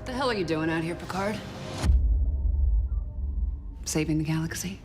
What the hell are you doing out here, Picard? Saving the galaxy?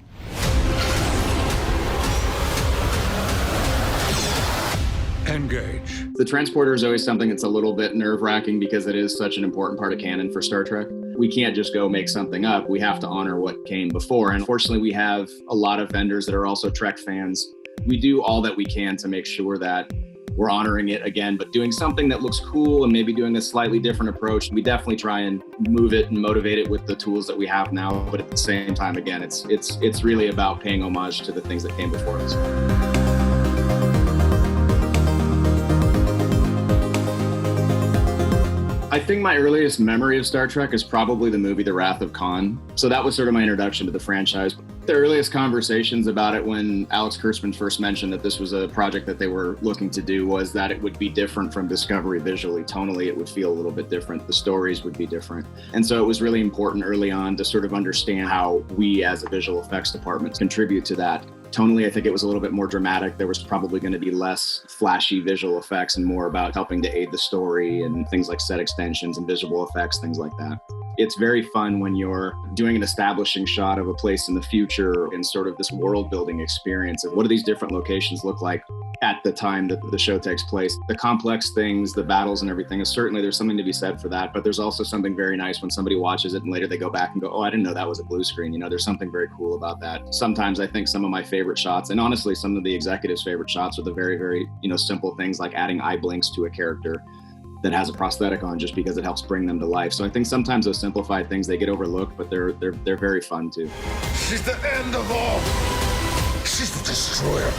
Engage. The transporter is always something that's a little bit nerve-wracking because it is such an important part of canon for Star Trek. We can't just go make something up. We have to honor what came before. And fortunately, we have a lot of vendors that are also Trek fans. We do all that we can to make sure that we're honoring it again, but doing something that looks cool and maybe doing a slightly different approach. We definitely try and move it and motivate it with the tools that we have now. But at the same time, again, it's really about paying homage to the things that came before us. I think my earliest memory of Star Trek is probably the movie The Wrath of Khan. So that was sort of my introduction to the franchise. The earliest conversations about it when Alex Kurtzman first mentioned that this was a project that they were looking to do was that it would be different from Discovery visually. Tonally, it would feel a little bit different. The stories would be different. And so it was really important early on to sort of understand how we as a visual effects department contribute to that. Tonally, I think it was a little bit more dramatic. There was probably going to be less flashy visual effects and more about helping to aid the story and things like set extensions and visual effects, things like that. It's very fun when you're doing an establishing shot of a place in the future and sort of this world building experience of what do these different locations look like at the time that the show takes place. The complex things, the battles and everything is certainly there's something to be said for that, but there's also something very nice when somebody watches it and later they go back and go, oh, I didn't know that was a blue screen. You know, there's something very cool about that. Sometimes I think some of my favorite shots, and honestly, some of the executives' favorite shots are the very, very, simple things like adding eye blinks to a character that has a prosthetic on just because it helps bring them to life. So I think sometimes those simplified things, they get overlooked, but they're very fun too. She's the end of all. She's the destroyer.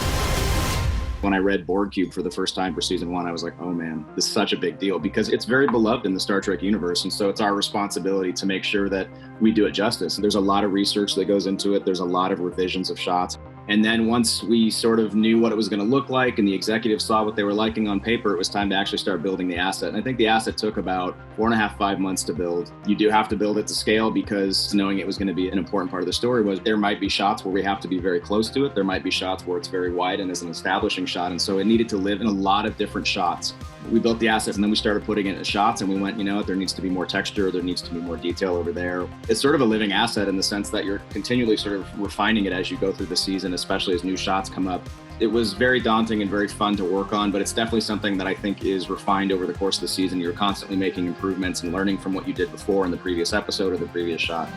When I read Board Cube for the first time for season 1, I was like, oh man, this is such a big deal because it's very beloved in the Star Trek universe. And so it's our responsibility to make sure that we do it justice. There's a lot of research that goes into it. There's a lot of revisions of shots. And then once we sort of knew what it was going to look like and the executives saw what they were liking on paper, it was time to actually start building the asset. And I think the asset took about 4.5, 5 months to build. You do have to build it to scale because knowing it was going to be an important part of the story was there might be shots where we have to be very close to it. There might be shots where it's very wide and is an establishing shot. And so it needed to live in a lot of different shots. We built the assets and then we started putting it in shots and we went, there needs to be more texture. There needs to be more detail over there. It's sort of a living asset in the sense that you're continually sort of refining it as you go through the season, especially as new shots come up. It was very daunting and very fun to work on, but it's definitely something that I think is refined over the course of the season. You're constantly making improvements and learning from what you did before in the previous episode or the previous shot.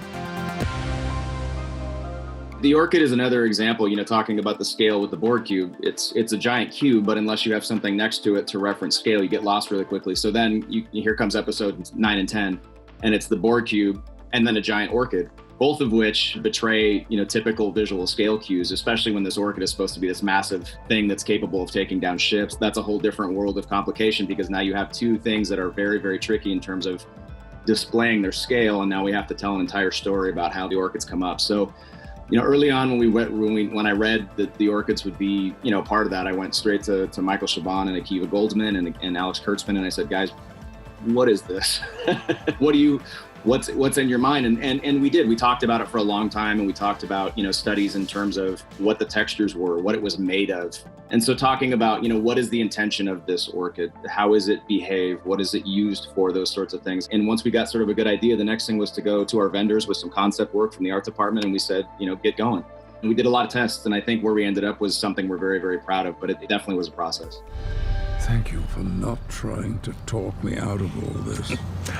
The Orchid is another example, talking about the scale with the Board Cube. It's a giant cube, but unless you have something next to it to reference scale, you get lost really quickly. So then here comes episode 9 and 10, and it's the Board Cube and then a giant orchid, both of which betray, typical visual scale cues, especially when this orchid is supposed to be this massive thing that's capable of taking down ships. That's a whole different world of complication because now you have two things that are very, very tricky in terms of displaying their scale, and now we have to tell an entire story about how the orchids come up. So early on when I read that the orchids would be, part of that, I went straight to Michael Chabon and Akiva Goldsman and Alex Kurtzman, and I said, guys, what is this? What's in your mind? And we did. We talked about it for a long time, and we talked about, studies in terms of what the textures were, what it was made of. And so talking about, what is the intention of this orchid? How is it behave? What is it used for? Those sorts of things. And once we got sort of a good idea, the next thing was to go to our vendors with some concept work from the art department. And we said, get going. And we did a lot of tests. And I think where we ended up was something we're very, very proud of, but it definitely was a process. Thank you for not trying to talk me out of all this.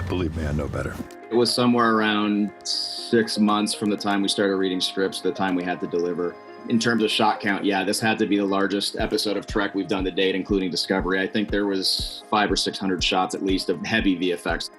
Believe me, I know better. It was somewhere around 6 months from the time we started reading scripts to the time we had to deliver. In terms of shot count, yeah, this had to be the largest episode of Trek we've done to date, including Discovery. I think there was 500 or 600 shots at least of heavy VFX.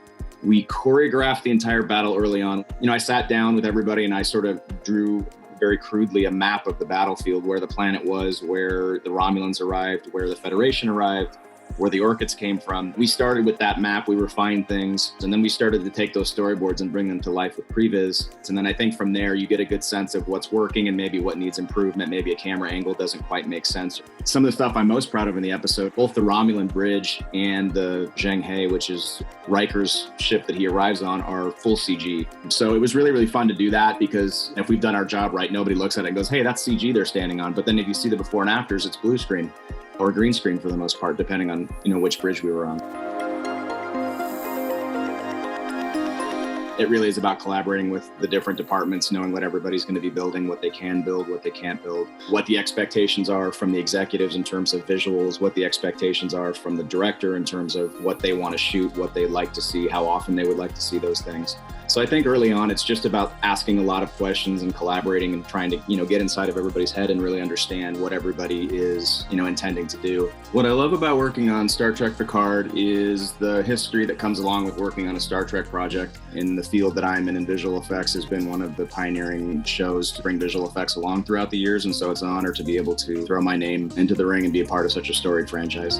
We choreographed the entire battle early on. I sat down with everybody and I sort of drew very crudely a map of the battlefield, where the planet was, where the Romulans arrived, where the Federation arrived, where the orchids came from. We started with that map, we refined things, and then we started to take those storyboards and bring them to life with previs. And then I think from there, you get a good sense of what's working and maybe what needs improvement. Maybe a camera angle doesn't quite make sense. Some of the stuff I'm most proud of in the episode, both the Romulan bridge and the Zheng He, which is Riker's ship that he arrives on, are full CG. So it was really, really fun to do that, because if we've done our job right, nobody looks at it and goes, hey, that's CG they're standing on. But then if you see the before and afters, it's blue screen or green screen for the most part, depending on which bridge we were on. It really is about collaborating with the different departments, knowing what everybody's going to be building, what they can build, what they can't build, what the expectations are from the executives in terms of visuals, what the expectations are from the director in terms of what they want to shoot, what they'd like to see, how often they would like to see those things. So I think early on, it's just about asking a lot of questions and collaborating and trying to, get inside of everybody's head and really understand what everybody is, intending to do. What I love about working on Star Trek Picard is the history that comes along with working on a Star Trek project. In the field that I'm in visual effects, has been one of the pioneering shows to bring visual effects along throughout the years. And so it's an honor to be able to throw my name into the ring and be a part of such a storied franchise.